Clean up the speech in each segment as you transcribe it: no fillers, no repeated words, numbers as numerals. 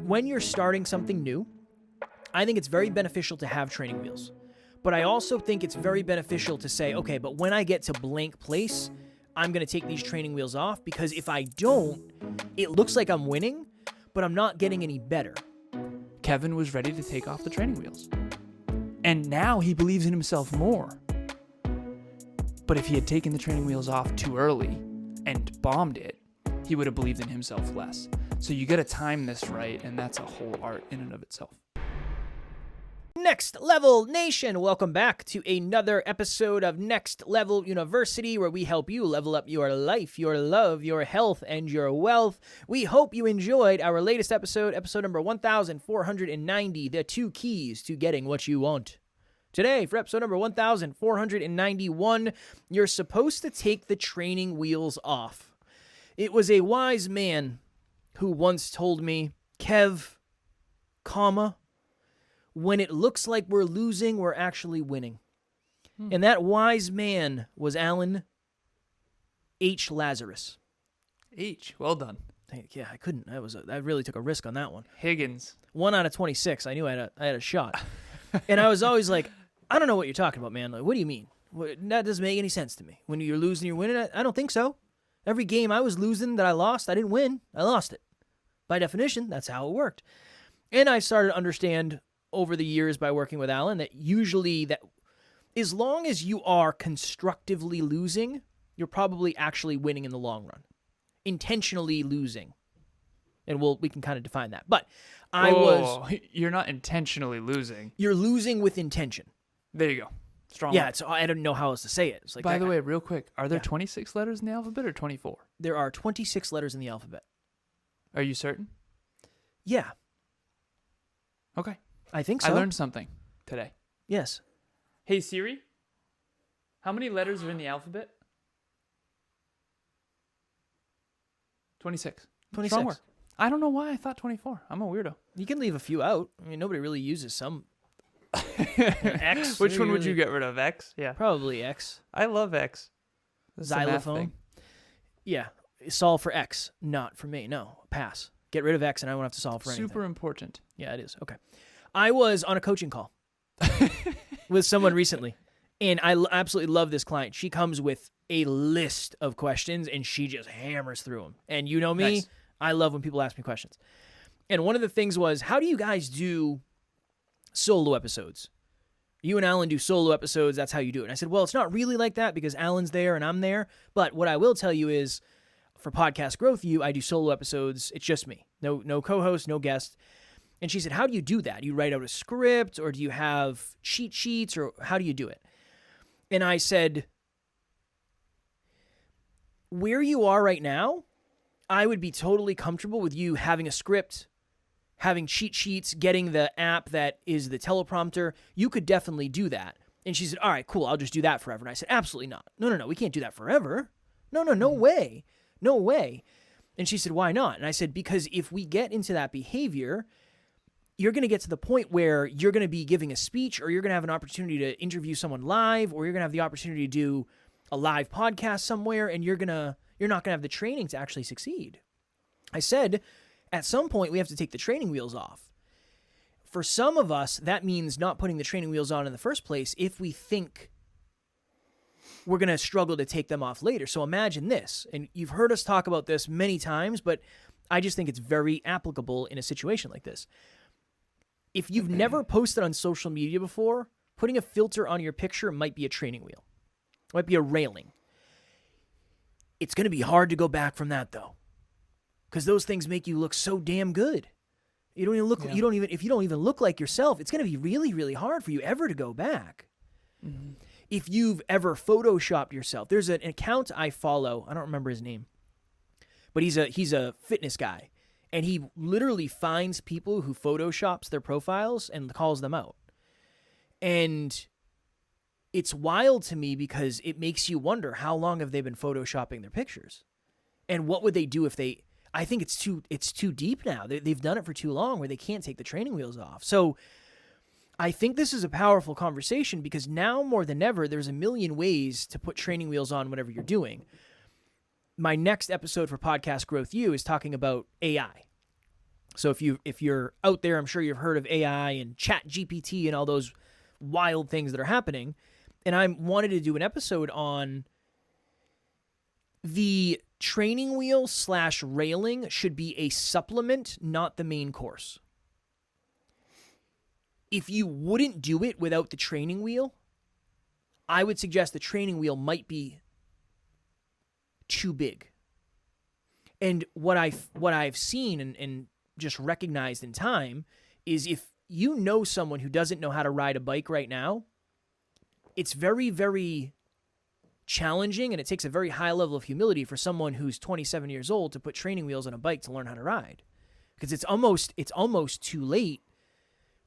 when you're starting something new, I think it's very beneficial to have training wheels. But I also think it's very beneficial to say, okay, but when I get to blank place, I'm going to take these training wheels off, because if I don't, it looks like I'm winning, but I'm not getting any better. Kevin was ready to take off the training wheels. And now he believes in himself more. But if he had taken the training wheels off too early and bombed it, he would have believed in himself less. So you got to time this right, and that's a whole art in and of itself. Next Level Nation, welcome back to another episode of Next Level University, where we help you level up your life, your love, your health, and your wealth. We hope you enjoyed our latest episode number 1490, the 2 keys to getting what you want. Today, for episode number 1491, you're supposed to take the training wheels off. It was a wise man who once told me, Kev, when it looks like we're losing, we're actually winning. And that wise man was Alan H. Lazaros. H, well done. Yeah, I couldn't. I really took a risk on that one. Higgins. 1 out of 26. I knew I had a shot. And I was always like, I don't know what you're talking about, man. Like, what do you mean? That doesn't make any sense to me. When you're losing, you're winning. I don't think so. Every game I was losing that I lost, I didn't win. I lost it. By definition, that's how it worked. And I started to understand over the years by working with Alan that usually that as long as you are constructively losing, you're probably actually winning in the long run. Intentionally losing. And we can kind of define that. But you're not intentionally losing. You're losing with intention. There you go. Strong. Yeah, I don't know how else to say it. It's like, by the way, real quick, are there 26 letters in the alphabet or 24? There are 26 letters in the alphabet. Are you certain? Yeah. Okay. I think so. I learned something today. Yes. Hey, Siri, how many letters are in the alphabet? 26. 26. Strong work. I don't know why I thought 24. I'm a weirdo. You can leave a few out. I mean, nobody really uses some. X. Which one would you get rid of? X? Yeah. Probably X. I love X. That's a math Xylophone. thing. Yeah. Solve for X. Not for me. No. Pass. Get rid of X and I won't have to solve for anything. Super important. Yeah, it is. Okay. I was on a coaching call with someone recently, and I absolutely love this client. She comes with a list of questions, and she just hammers through them. And you know me, Nice. I love when people ask me questions. And one of the things was, how do you guys do solo episodes? You and Alan do solo episodes. That's how you do it. And I said, well, it's not really like that because Alan's there and I'm there. But what I will tell you is for Podcast Growth I do solo episodes. It's just me. No co-host, no guest. And she said, how do you do that? Do you write out a script or do you have cheat sheets or how do you do it? And I said, where you are right now, I would be totally comfortable with you having a script, having cheat sheets, getting the app that is the teleprompter. You could definitely do that. And she said, all right, cool, I'll just do that forever. And I said, absolutely not. No, we can't do that forever. No way. No way. And she said, why not? And I said, because if we get into that behavior, you're going to get to the point where you're going to be giving a speech or you're going to have an opportunity to interview someone live or you're going to have the opportunity to do a live podcast somewhere and you're not going to have the training to actually succeed. I said, at some point, we have to take the training wheels off. For some of us, that means not putting the training wheels on in the first place if we think we're going to struggle to take them off later. So imagine this, and you've heard us talk about this many times, but I just think it's very applicable in a situation like this. If you've never posted on social media before, putting a filter on your picture might be a training wheel. It might be a railing. It's going to be hard to go back from that, though, because those things make you look so damn good. You don't even look. Yeah. If you don't even look like yourself, it's going to be really, really hard for you ever to go back. Mm-hmm. If you've ever photoshopped yourself, there's an account I follow. I don't remember his name, but he's a fitness guy, and he literally finds people who photoshops their profiles and calls them out. And it's wild to me because it makes you wonder how long have they been photoshopping their pictures, and what would they do if they? I think it's too deep now. They've done it for too long where they can't take the training wheels off. So I think this is a powerful conversation because now more than ever, there's a million ways to put training wheels on whatever you're doing. My next episode for Podcast Growth U is talking about AI. So if you're out there, I'm sure you've heard of AI and Chat GPT and all those wild things that are happening. And I wanted to do an episode on the training wheel / railing should be a supplement, not the main course. If you wouldn't do it without the training wheel, I would suggest the training wheel might be too big. And what I've seen and just recognized in time is if you know someone who doesn't know how to ride a bike right now, it's very, very challenging, and it takes a very high level of humility for someone who's 27 years old to put training wheels on a bike to learn how to ride, because it's almost too late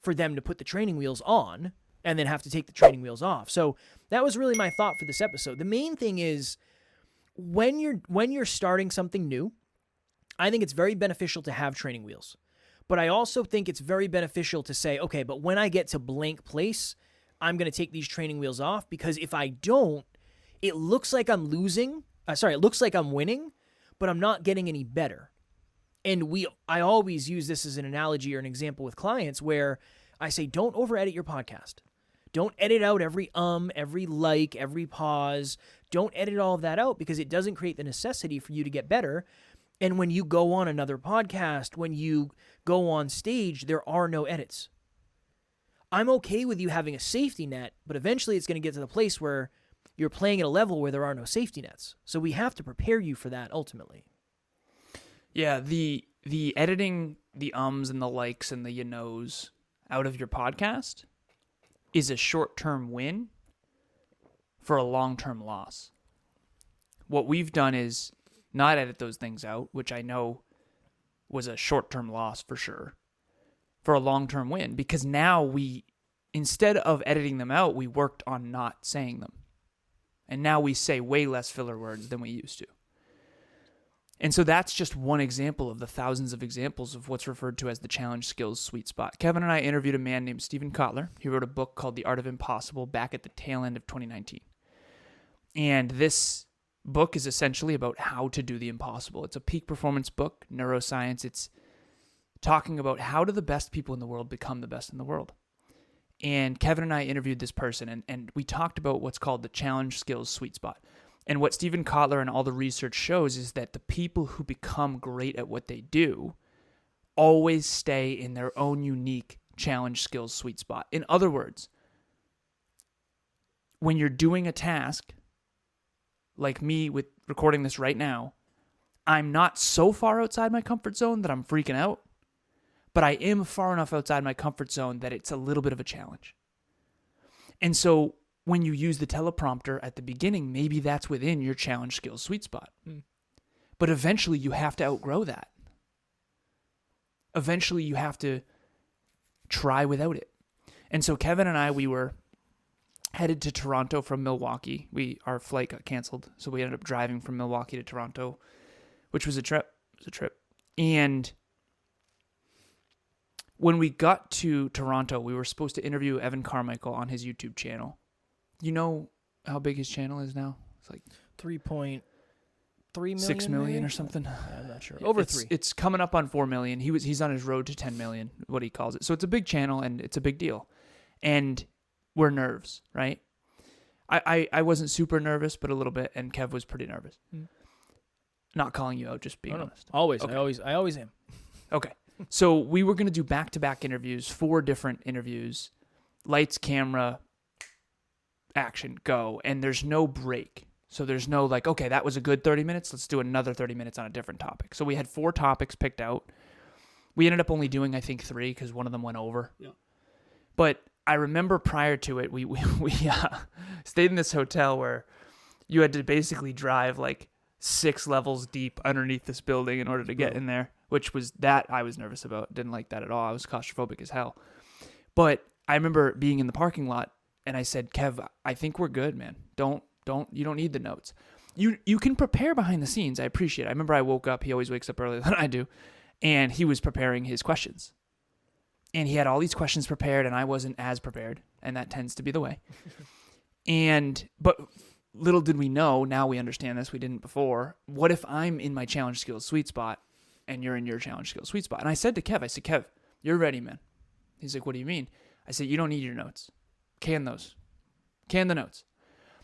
for them to put the training wheels on and then have to take the training wheels off. So that was really my thought for this episode. The main thing is when you're starting something new, I think it's very beneficial to have training wheels. But I also think it's very beneficial to say, okay, but when I get to blank place, I'm going to take these training wheels off, because if I don't, it looks like I'm losing. It looks like I'm winning, but I'm not getting any better. And I always use this as an analogy or an example with clients where I say, don't over edit your podcast. Don't edit out every every pause. Don't edit all of that out, because it doesn't create the necessity for you to get better. And when you go on another podcast, when you go on stage, there are no edits. I'm okay with you having a safety net, but eventually it's going to get to the place where you're playing at a level where there are no safety nets. So we have to prepare you for that ultimately. Yeah, the editing the ums and the likes and the you knows out of your podcast is a short-term win for a long-term loss. What we've done is not edit those things out, which I know was a short-term loss for sure, for a long-term win, because now instead of editing them out, we worked on not saying them. And now we say way less filler words than we used to. And so that's just one example of the thousands of examples of what's referred to as the challenge skills sweet spot. Kevin and I interviewed a man named Stephen Kotler. He wrote a book called The Art of Impossible back at the tail end of 2019. And this book is essentially about how to do the impossible. It's a peak performance book, neuroscience. It's talking about how do the best people in the world become the best in the world. And Kevin and I interviewed this person, and we talked about what's called the challenge skills sweet spot. And what Stephen Kotler and all the research shows is that the people who become great at what they do always stay in their own unique challenge skills sweet spot. In other words, when you're doing a task, like me with recording this right now, I'm not so far outside my comfort zone that I'm freaking out, but I am far enough outside my comfort zone that it's a little bit of a challenge. And so when you use the teleprompter at the beginning, maybe that's within your challenge skills sweet spot. But eventually you have to outgrow that. Eventually you have to try without it. And so Kevin and I, we were headed to Toronto from Milwaukee. Our flight got canceled, so we ended up driving from Milwaukee to Toronto, which was a trip. It was a trip. And when we got to Toronto, we were supposed to interview Evan Carmichael on his YouTube channel. You know how big his channel is now? It's like 3.3 million, 6 million maybe? or something. I'm not sure. Over 3. It's coming up on 4 million. He's on his road to 10 million, what he calls it. So it's a big channel and it's a big deal. And we're nerves, right? I wasn't super nervous, but a little bit, and Kev was pretty nervous. Not calling you out, just being honest. Always. Okay. I always am. Okay. So we were going to do back-to-back interviews, 4 different interviews, lights, camera, action, go, and there's no break. So there's no like, okay, that was a good 30 minutes. Let's do another 30 minutes on a different topic. So we had 4 topics picked out. We ended up only doing, I think, 3 because one of them went over. Yeah. But I remember prior to it, we stayed in this hotel where you had to basically drive like 6 levels deep underneath this building in order to get in there, which was that I was nervous about. Didn't like that at all. I was claustrophobic as hell. But I remember being in the parking lot and I said, Kev, I think we're good, man. You don't need the notes. You can prepare behind the scenes. I appreciate it. I remember I woke up. He always wakes up earlier than I do. And he was preparing his questions. And he had all these questions prepared and I wasn't as prepared. And that tends to be the way. But little did we know, now we understand this, we didn't before. What if I'm in my challenge skills sweet spot and you're in your challenge skill sweet spot. And I said, Kev, you're ready, man. He's like, what do you mean? I said, you don't need your notes. Can those. Can the notes.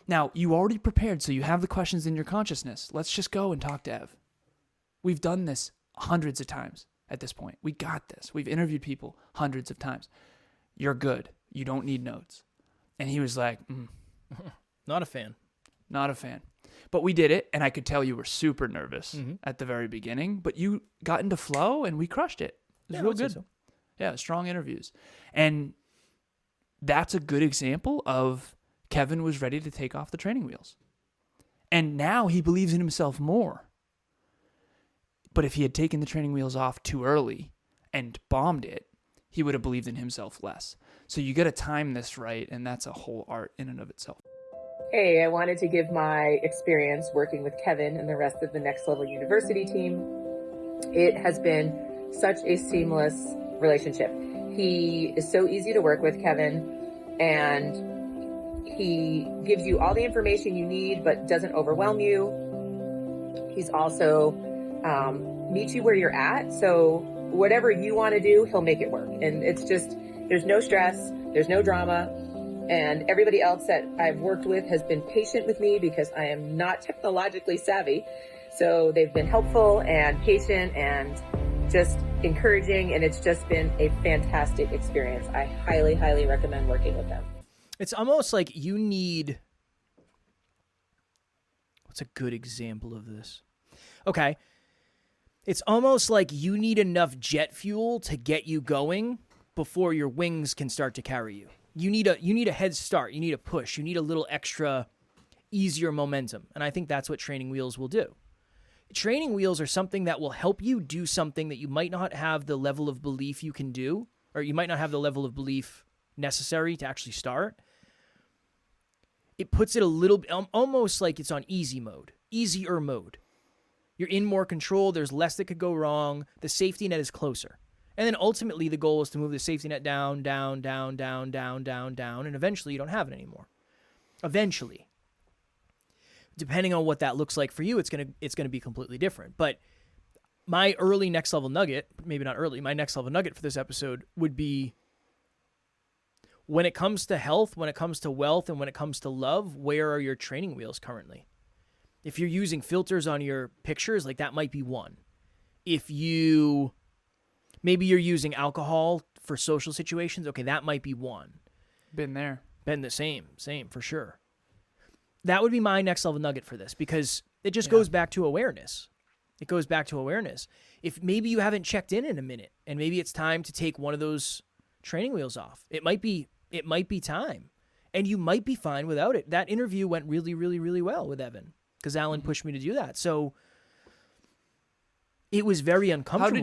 Now, you already prepared, so you have the questions in your consciousness. Let's just go and talk to Ev. We've done this hundreds of times at this point. We got this. We've interviewed people hundreds of times. You're good. You don't need notes. And he was like, Not a fan. Not a fan. But we did it, and I could tell you were super nervous at the very beginning, but you got into flow, and we crushed it. It was real good. So. Yeah, strong interviews. And that's a good example of Kevin was ready to take off the training wheels. And now he believes in himself more. But if he had taken the training wheels off too early and bombed it, he would have believed in himself less. So you got to time this right, and that's a whole art in and of itself. Hey, I wanted to give my experience working with Kevin and the rest of the Next Level University team. It has been such a seamless relationship. He is so easy to work with, Kevin, and he gives you all the information you need, but doesn't overwhelm you. He's also meets you where you're at. So whatever you want to do, he'll make it work. And it's just, there's no stress, there's no drama. And everybody else that I've worked with has been patient with me because I am not technologically savvy. So they've been helpful and patient and just encouraging. And it's just been a fantastic experience. I highly, highly recommend working with them. It's almost like you need... What's a good example of this? Okay. It's almost like you need enough jet fuel to get you going before your wings can start to carry you. You need a head start. You need a push. You need a little extra easier momentum. And I think that's what training wheels will do. Training wheels are something that will help you do something that you might not have the level of belief you can do, or you might not have the level of belief necessary to actually start. It puts it a little almost like it's on easier mode. You're in more control. There's less that could go wrong. The safety net is closer. And then ultimately the goal is to move the safety net down, down, down, down, down, down, down, and eventually you don't have it anymore. Eventually. Depending on what that looks like for you, it's gonna be completely different. But my early next level nugget, maybe not early, my next level nugget for this episode would be, when it comes to health, when it comes to wealth, and when it comes to love, where are your training wheels currently? If you're using filters on your pictures, like that might be one. Maybe you're using alcohol for social situations, okay, that might be one. Been there. Been the same for sure. That would be my next level nugget for this, because it just goes back to awareness. It goes back to awareness. If maybe you haven't checked in a minute, and maybe it's time to take one of those training wheels off. It might be time, and you might be fine without it. That interview went really, really, really well with Evan, because Alan pushed me to do that. So it was very uncomfortable. How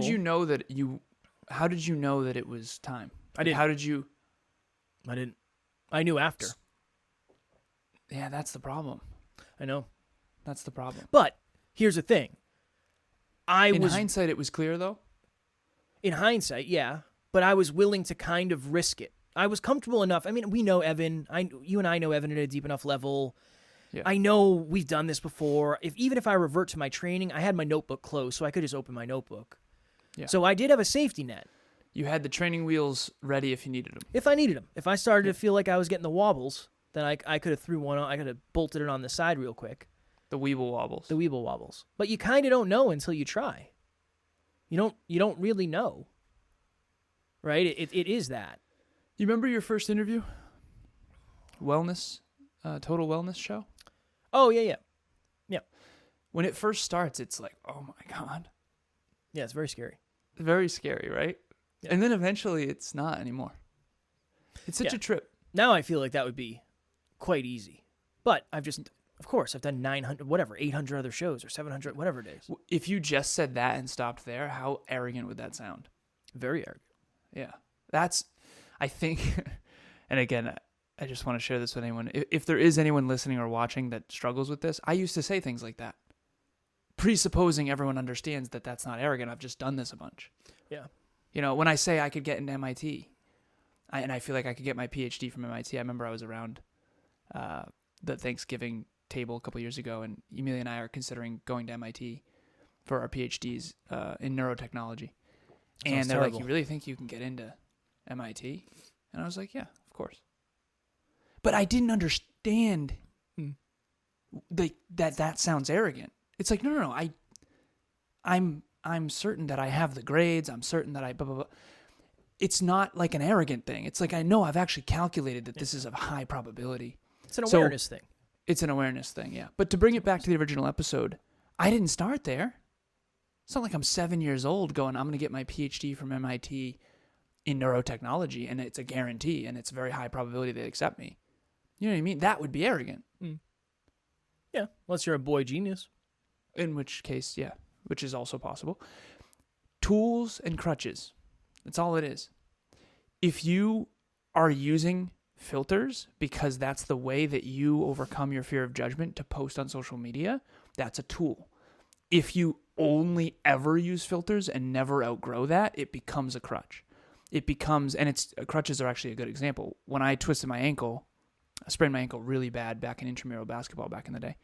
did you know that it was time? I didn't. How did you? I didn't. I knew after. Yeah, that's the problem. I know. That's the problem. But here's the thing. In hindsight, it was clear, though? In hindsight, yeah. But I was willing to kind of risk it. I was comfortable enough. I mean, we know Evan. You and I know Evan at a deep enough level. Yeah. I know we've done this before. Even if I revert to my training, I had my notebook closed, so I could just open my notebook. Yeah. So I did have a safety net. You had the training wheels ready if you needed them. If I needed them. If I started to feel like I was getting the wobbles, then I could have threw one on. I could have bolted it on the side real quick. The Weeble wobbles. But you kind of don't know until you try. You don't really know. Right? It is that. You remember your first interview? Wellness, total wellness show? Oh, yeah. When it first starts, it's like, oh my God. Yeah, it's very scary. Very scary, right? Yeah. And then eventually it's not anymore. It's such a trip. Now I feel like that would be quite easy. But I've done 900, 800 other shows or 700, whatever it is. If you just said that and stopped there, how arrogant would that sound? Very arrogant. Yeah. I think, and again, I just want to share this with anyone. If there is anyone listening or watching that struggles with this, I used to say things like that, presupposing everyone understands that that's not arrogant. I've just done this a bunch. Yeah. You know, when I say I could get into MIT, and I feel like I could get my PhD from MIT. I remember I was around the Thanksgiving table a couple years ago, and Emilia and I are considering going to MIT. for our PhDs in neurotechnology. And Sounds they're terrible. like, you really think you can get into MIT? And I was like, yeah, of course. But I didn't understand that sounds arrogant. It's like, no. I'm certain that I have the grades. I'm certain that I blah, blah, blah. It's not like an arrogant thing. It's like, I know I've actually calculated that this is a high probability. It's an awareness thing. It's an awareness thing, yeah. But to bring it back to the original episode, I didn't start there. It's not like I'm 7 years old going, I'm going to get my PhD from MIT in neurotechnology, and it's a guarantee, and it's a very high probability they accept me. You know what I mean? That would be arrogant. Yeah, unless you're a boy genius. In which case, yeah, which is also possible. Tools and crutches. That's all it is. If you are using filters because that's the way that you overcome your fear of judgment to post on social media, that's a tool. If you only ever use filters and never outgrow that, it becomes a crutch. It becomes, and crutches are actually a good example. When I twisted my ankle, I sprained my ankle really bad back in intramural basketball back in the day.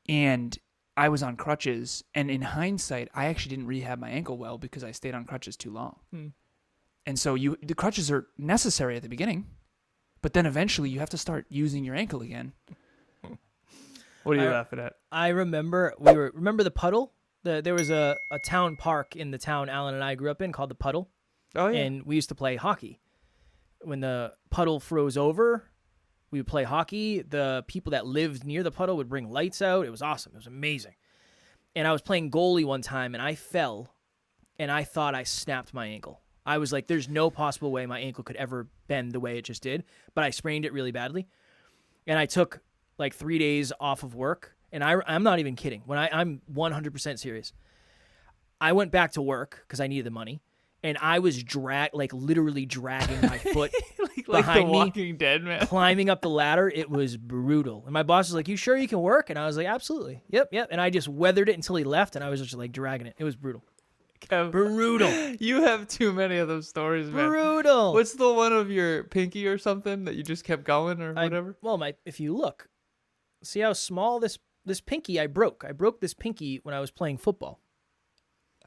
And I was on crutches, and in hindsight, I actually didn't rehab my ankle well because I stayed on crutches too long. And so the crutches are necessary at the beginning, but then eventually you have to start using your ankle again. What are you laughing at? I remember remember the puddle? There was a town park in the town Alan and I grew up in called the Puddle. Oh, yeah. And we used to play hockey. When the puddle froze over, we would play hockey. The people that lived near the puddle would bring lights out. It was awesome. It was amazing. And I was playing goalie one time, and I fell, and I thought I snapped my ankle. I was like, there's no possible way my ankle could ever bend the way it just did, but I sprained it really badly. And I took like 3 days off of work, and I'm not even kidding. I'm 100% serious. I went back to work because I needed the money, and I was literally dragging my foot behind the me, Walking Dead, man. climbing up the ladder. It was brutal. And my boss was like, "You sure you can work?" And I was like, "Absolutely. Yep." And I just weathered it until he left, and I was just like dragging it. It was brutal. Kev, Brutal. You have too many of those stories, man. Brutal. What's the one of your pinky or something that you just kept going or whatever? If you look, see how small this pinky I broke. I broke this pinky when I was playing football.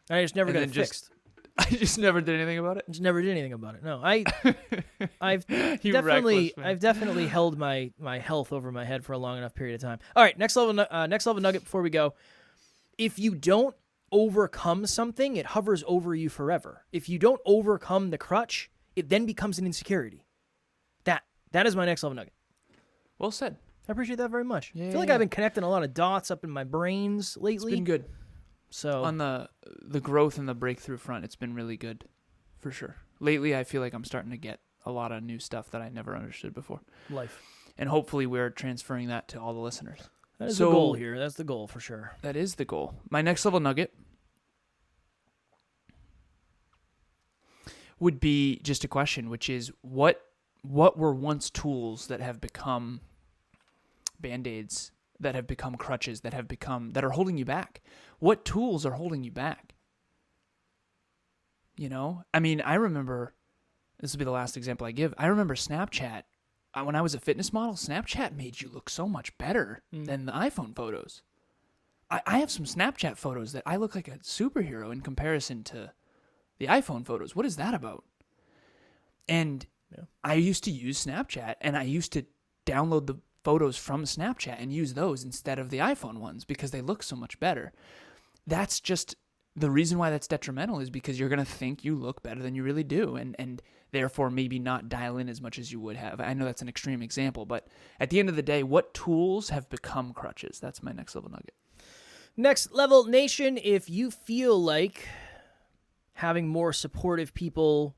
I just never got it fixed. I just never did anything about it. Just never did anything about it. No, I've You definitely reckless, man. I've definitely held my health over my head for a long enough period of time. All right, next level nugget before we go. If you don't overcome something, it hovers over you forever. If you don't overcome the crutch, it then becomes an insecurity. That is my next level nugget. Well said. I appreciate that very much. Yeah, I feel like yeah. I've been connecting a lot of dots up in my brains lately. It's been good. So On the growth and the breakthrough front, it's been really good, for sure. Lately, I feel like I'm starting to get a lot of new stuff that I never understood before. life. And hopefully we're transferring that to all the listeners. That is the goal here. That's the goal for sure. That is the goal. My next level nugget would be just a question, which is what were once tools that have become Band-Aids, that have become crutches, that are holding you back? What tools are holding you back? You know? I mean, I remember, this will be the last example I give. I remember Snapchat. When I was a fitness model, Snapchat made you look so much better than the iPhone photos. I have some Snapchat photos that I look like a superhero in comparison to the iPhone photos. What is that about? And I used to use Snapchat, and I used to download the photos from Snapchat and use those instead of the iPhone ones because they look so much better. That's just the reason why that's detrimental, is because you're going to think you look better than you really do, and therefore maybe not dial in as much as you would have. I know that's an extreme example, but at the end of the day, what tools have become crutches? That's my next level nugget. Next level nation, if you feel like having more supportive people,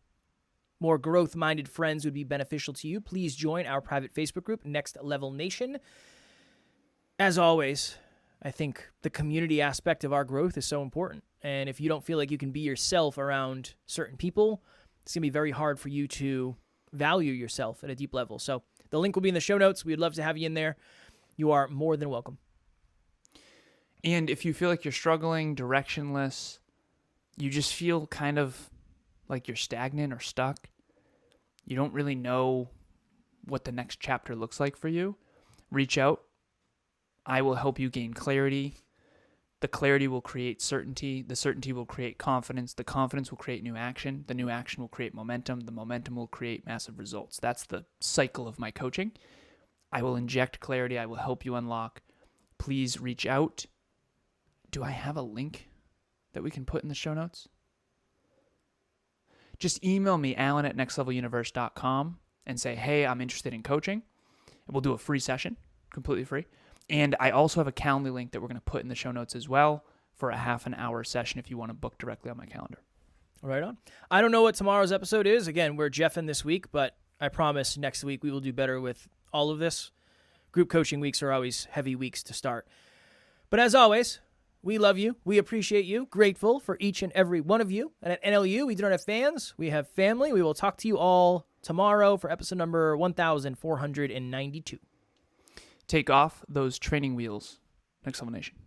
more growth-minded friends would be beneficial to you, please join our private Facebook group, Next Level Nation. As always, I think the community aspect of our growth is so important. And if you don't feel like you can be yourself around certain people, it's going to be very hard for you to value yourself at a deep level. So the link will be in the show notes. We'd love to have you in there. You are more than welcome. And if you feel like you're struggling, directionless, you just feel kind of like you're stagnant or stuck, you don't really know what the next chapter looks like for you, reach out. I will help you gain clarity. The clarity will create certainty. The certainty will create confidence. The confidence will create new action. The new action will create momentum. The momentum will create massive results. That's the cycle of my coaching. I will inject clarity. I will help you unlock. Please reach out. Do I have a link that we can put in the show notes? Just email me, alan@nextleveluniverse.com, and say, hey, I'm interested in coaching. And we'll do a free session, completely free. And I also have a Calendly link that we're going to put in the show notes as well for a half an hour session if you want to book directly on my calendar. Right on. I don't know what tomorrow's episode is. Again, we're Jeffing this week, but I promise next week we will do better with all of this. Group coaching weeks are always heavy weeks to start. But as always, we love you. We appreciate you. Grateful for each and every one of you. And at NLU, we do not have fans. We have family. We will talk to you all tomorrow for episode number 1492. Take off those training wheels. Next Level Nation.